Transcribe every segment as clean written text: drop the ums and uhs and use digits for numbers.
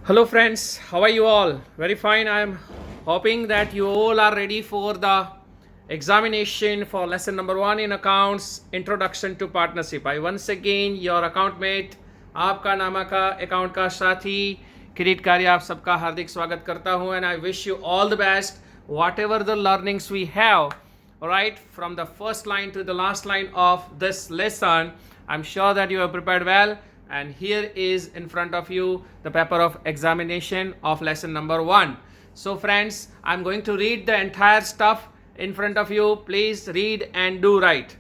Hello friends, how are you all? Very fine. I am hoping that you all are ready for the examination for lesson number 1 in accounts, introduction to partnership. I once again your account mate, आपका नामा का account का साथी किरीटकारी आप सबका हार्दिक स्वागत करता हूं and I wish you all the best whatever the learnings we have, all right, from the first line to the last line of this lesson. I'm sure that you have prepared well, and here is in front of you the paper of examination of lesson number 1. So friends, I'm going to read the entire stuff in front of you. Please read and do right.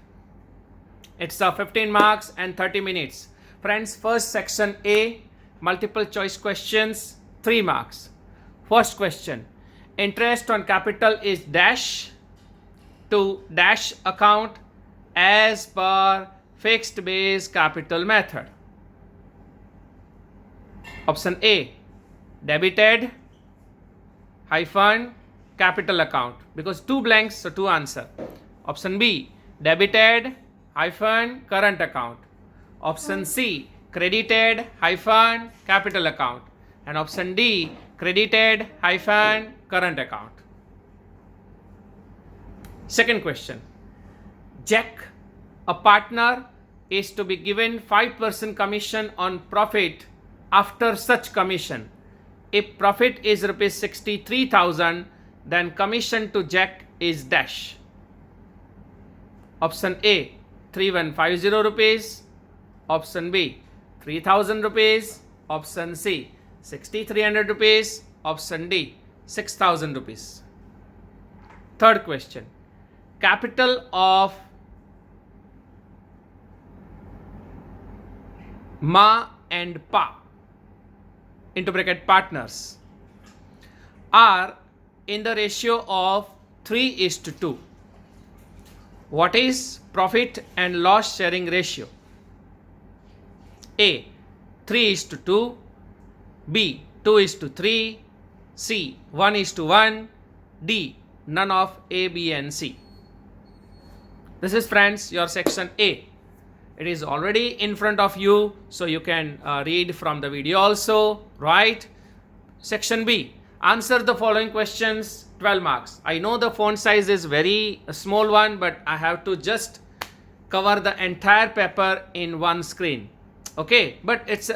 It's 15 marks and 30 minutes. Friends, first section A, multiple choice questions, 3 marks. First question, interest on capital is dash to dash account as per fixed base capital method. Option A, debited hyphen capital account, because 2 blanks, so 2 answer. Option B, debited hyphen current account. Option C, credited hyphen capital account. And option D, credited hyphen current account. Second question, Jack, a partner, is to be given 5% commission on profit after such commission. If profit is rupees 63,000, then commission to Jack is dash. Option A, 3150 rupees. Option B, 3000 rupees. Option C, 6300 rupees. Option D, 6000 rupees. Third question, capital of Ma and Pa into bracket partners are in the ratio of 3:2. What is profit and loss sharing ratio? A, 3:2. B, 2:3. C, 1:1. D, none of A, B and C. This is, friends, your section A. It is already in front of you, so you can read from the video also, right? Section B, answer the following questions, 12 marks. I know the font size is very small one, but I have to just cover the entire paper in one screen. Okay, but it's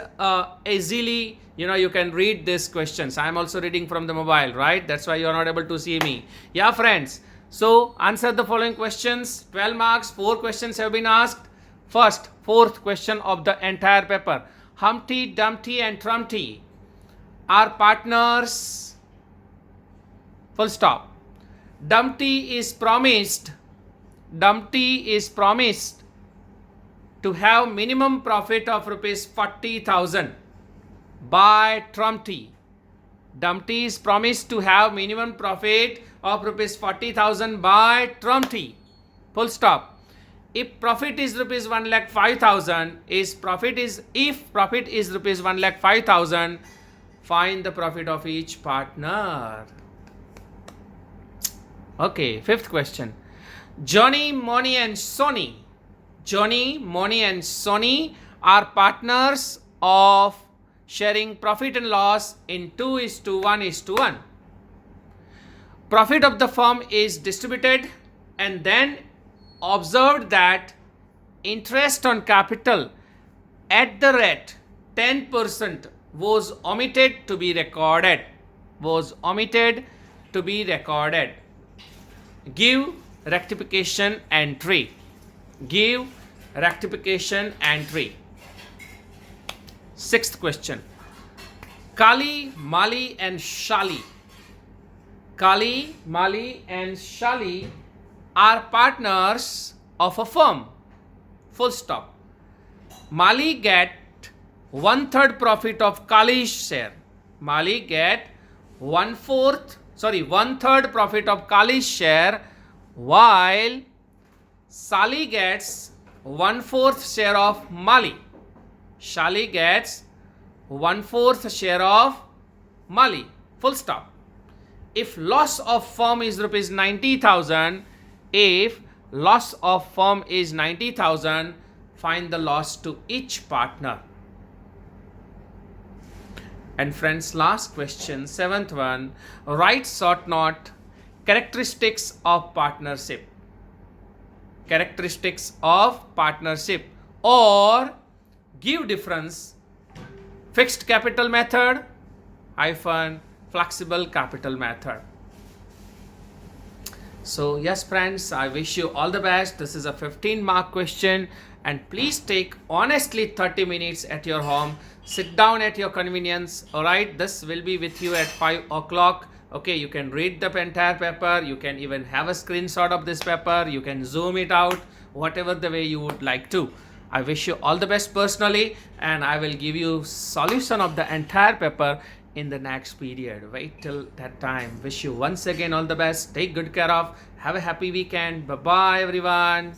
easily, you can read these questions. I'm also reading from the mobile, right? That's why you're not able to see me. Yeah, friends. So answer the following questions, 12 marks, 4 questions have been asked. First, fourth question of the entire paper. Humpty, Dumpty and Trumpty are partners. Full stop. Dumpty is promised to have minimum profit of rupees 40,000 by Trumpty. Dumpty is promised to have minimum profit of rupees 40,000 by Trumpty. Full stop. If profit is rupees 1,05,000, if profit is rupees 1,05,000, find the profit of each partner. Okay, fifth question. Johnny, Moni and Sony are partners of sharing profit and loss in 2:1:1. Profit of the firm is distributed, and then observed that interest on capital at the rate 10% was omitted to be recorded. Give rectification entry. Sixth question, Kali, Mali and Shali are partners of a firm. Full stop. Mali get 1/3 profit of Kali's share. Mali get 1/3 profit of Kali's share, while Sali gets 1/4 share of Mali. Shali gets 1/4 share of Mali. Full stop. If loss of firm is rupees 90,000, find the loss to each partner. And friends, last question, seventh one, write short note characteristics of partnership. Characteristics of partnership, or give difference fixed capital method hyphen flexible capital method. So yes friends, I wish you all the best. This is a 15-mark question, and please take honestly 30 minutes at your home. Sit down at your convenience. All right, this will be with you at 5 o'clock. Okay, you can read the entire paper. You can even have a screenshot of this paper. You can zoom it out, whatever the way you would like to. I wish you all the best personally, and I will give you solution of the entire paper in the next period. Wait till that time. Wish you once again all the best. Take good care of. Have a happy weekend. Bye bye everyone.